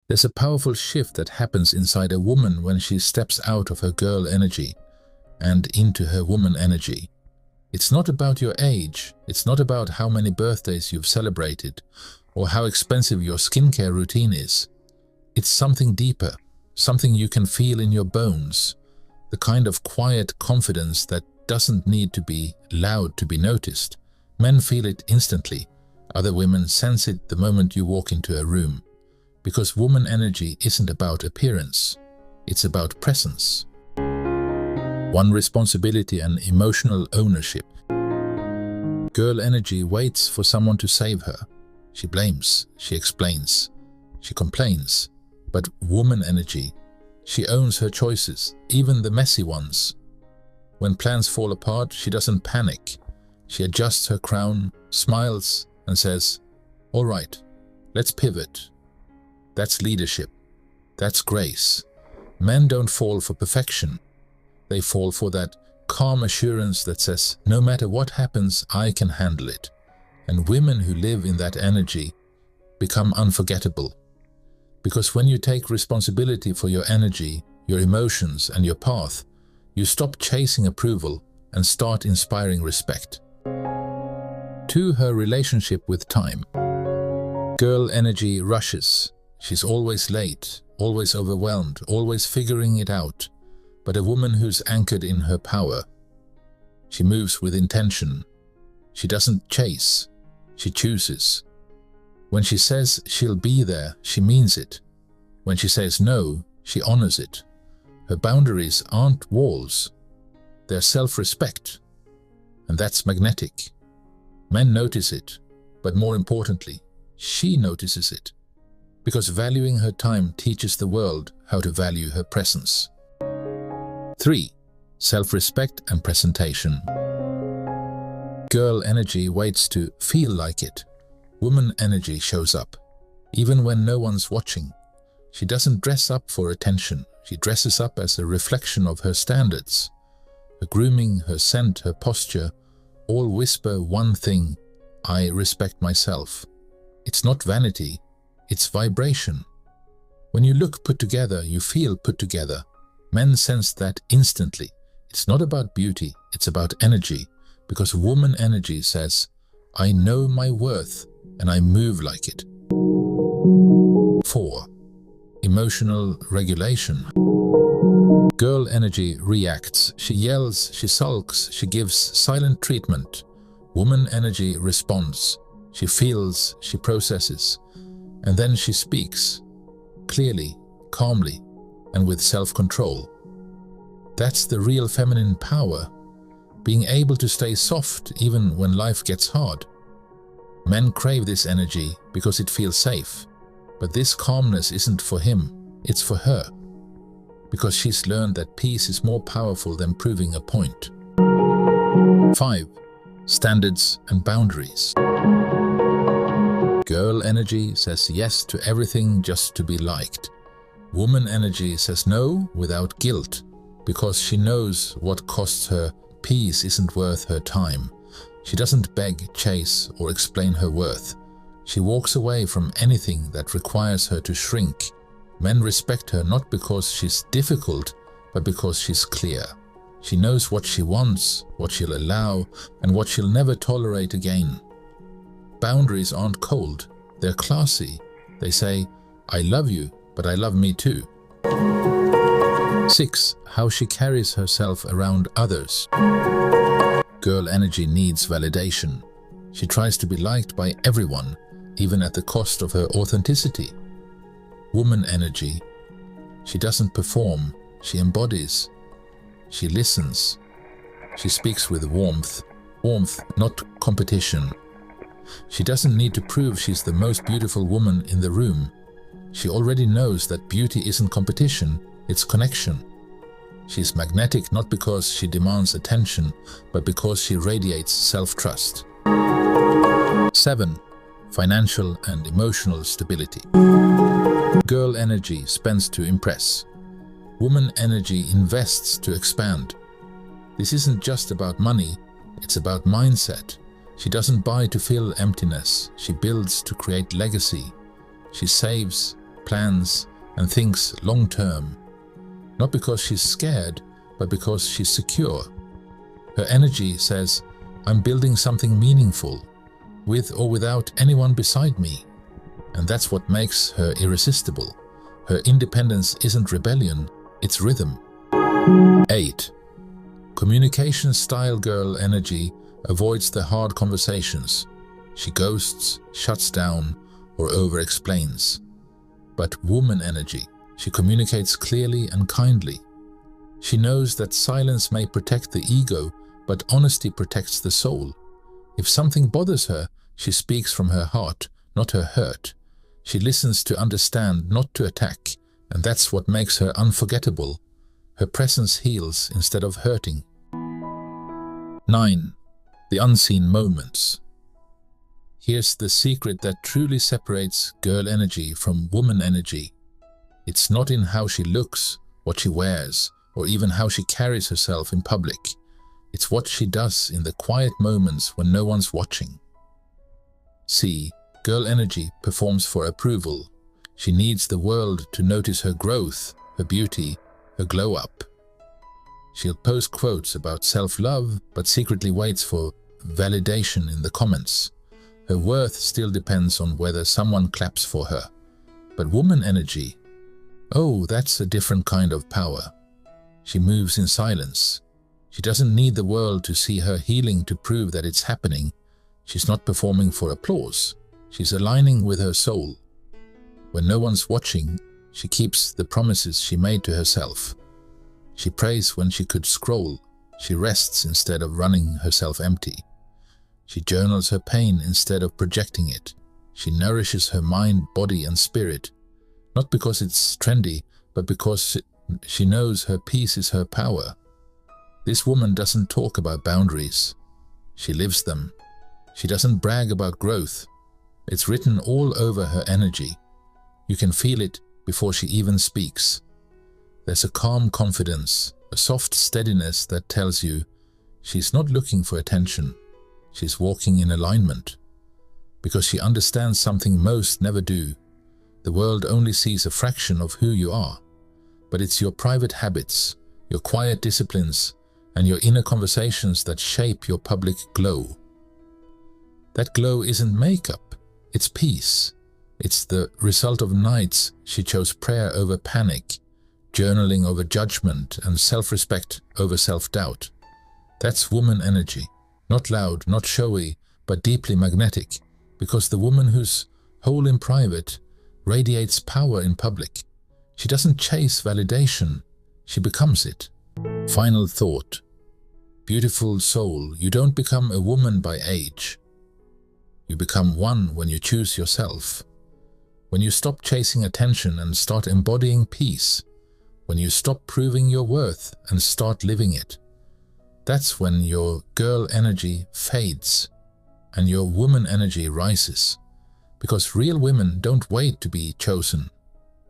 There's a powerful shift that happens inside a woman when she steps out of her girl energy and into her woman energy. It's not about your age, it's not about how many birthdays you've celebrated or how expensive your skincare routine is. It's something deeper, something you can feel in your bones, the kind of quiet confidence that doesn't need to be loud to be noticed. Men feel it instantly, other women sense it the moment you walk into a room. Because woman energy isn't about appearance, it's about presence. 1. Responsibility and emotional ownership. Girl energy waits for someone to save her. She blames, she explains, she complains. But woman energy, she owns her choices, even the messy ones. When plans fall apart, she doesn't panic. She adjusts her crown, smiles, and says, "All right, let's pivot." That's leadership. That's grace. Men don't fall for perfection. They fall for that calm assurance that says, no matter what happens, I can handle it. And women who live in that energy become unforgettable. Because when you take responsibility for your energy, your emotions, and your path, you stop chasing approval and start inspiring respect. 2. Her relationship with time. Girl energy rushes. She's always late, always overwhelmed, always figuring it out. But a woman who's anchored in her power. She moves with intention. She doesn't chase, she chooses. When she says she'll be there, she means it. When she says no, she honors it. Her boundaries aren't walls, they're self-respect. And that's magnetic. Men notice it, but more importantly, she notices it. Because valuing her time teaches the world how to value her presence. 3. Self-respect and presentation. Girl energy waits to feel like it. Woman energy shows up, even when no one's watching. She doesn't dress up for attention. She dresses up as a reflection of her standards. Her grooming, her scent, her posture, all whisper one thing: I respect myself. It's not vanity, it's vibration. When you look put together, you feel put together. Men sense that instantly. It's not about beauty, it's about energy, because woman energy says, I know my worth and I move like it. 4. Emotional regulation. Girl energy reacts. She yells, she sulks, she gives silent treatment. Woman energy responds. She feels, she processes, and then she speaks, clearly, calmly, and with self-control. That's the real feminine power, being able to stay soft even when life gets hard. Men crave this energy because it feels safe, but this calmness isn't for him, it's for her, because she's learned that peace is more powerful than proving a point. 5. Standards and boundaries. Girl energy says yes to everything just to be liked. Woman energy says no without guilt, because she knows what costs her peace isn't worth her time. She doesn't beg, chase, or explain her worth. She walks away from anything that requires her to shrink. Men respect her not because she's difficult, but because she's clear. She knows what she wants, what she'll allow, and what she'll never tolerate again. Boundaries aren't cold, they're classy. They say, I love you, but I love me too. 6. How she carries herself around others. Girl energy needs validation. She tries to be liked by everyone, even at the cost of her authenticity. Woman energy. She doesn't perform, she embodies. She listens. She speaks with warmth. Warmth, not competition. She doesn't need to prove she's the most beautiful woman in the room. She already knows that beauty isn't competition, it's connection. She's magnetic not because she demands attention, but because she radiates self-trust. 7. Financial and emotional stability. Girl energy spends to impress. Woman energy invests to expand. This isn't just about money, it's about mindset. She doesn't buy to fill emptiness, she builds to create legacy. She saves, plans, and thinks long-term. Not because she's scared, but because she's secure. Her energy says, I'm building something meaningful, with or without anyone beside me. And that's what makes her irresistible. Her independence isn't rebellion, it's rhythm. 8. Communication style girl energy avoids the hard conversations. She ghosts, shuts down, or over-explains. But woman energy, she communicates clearly and kindly. She knows that silence may protect the ego, but honesty protects the soul. If something bothers her, she speaks from her heart, not her hurt. She listens to understand, not to attack, and that's what makes her unforgettable. Her presence heals instead of hurting. 9. The unseen moments. Here's the secret that truly separates girl energy from woman energy. It's not in how she looks, what she wears, or even how she carries herself in public. It's what she does in the quiet moments when no one's watching. See, girl energy performs for approval. She needs the world to notice her growth, her beauty, her glow up. She'll post quotes about self-love, but secretly waits for validation in the comments. Her worth still depends on whether someone claps for her. But woman energy, oh, that's a different kind of power. She moves in silence. She doesn't need the world to see her healing to prove that it's happening. She's not performing for applause. She's aligning with her soul. When no one's watching, she keeps the promises she made to herself. She prays when she could scroll. She rests instead of running herself empty. She journals her pain instead of projecting it. She nourishes her mind, body, and spirit, not because it's trendy, but because she knows her peace is her power. This woman doesn't talk about boundaries. She lives them. She doesn't brag about growth. It's written all over her energy. You can feel it before she even speaks. There's a calm confidence, a soft steadiness that tells you she's not looking for attention. She's walking in alignment. Because she understands something most never do. The world only sees a fraction of who you are. But it's your private habits, your quiet disciplines, and your inner conversations that shape your public glow. That glow isn't makeup, it's peace. It's the result of nights she chose prayer over panic, journaling over judgment, and self-respect over self-doubt. That's woman energy. Not loud, not showy, but deeply magnetic, because the woman who's whole in private radiates power in public. She doesn't chase validation, she becomes it. Final thought. Beautiful soul, you don't become a woman by age. You become one when you choose yourself. When you stop chasing attention and start embodying peace. When you stop proving your worth and start living it. That's when your girl energy fades and your woman energy rises. Because real women don't wait to be chosen.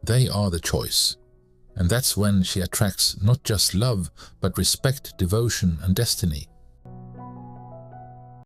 They are the choice. And that's when she attracts not just love, but respect, devotion, and destiny.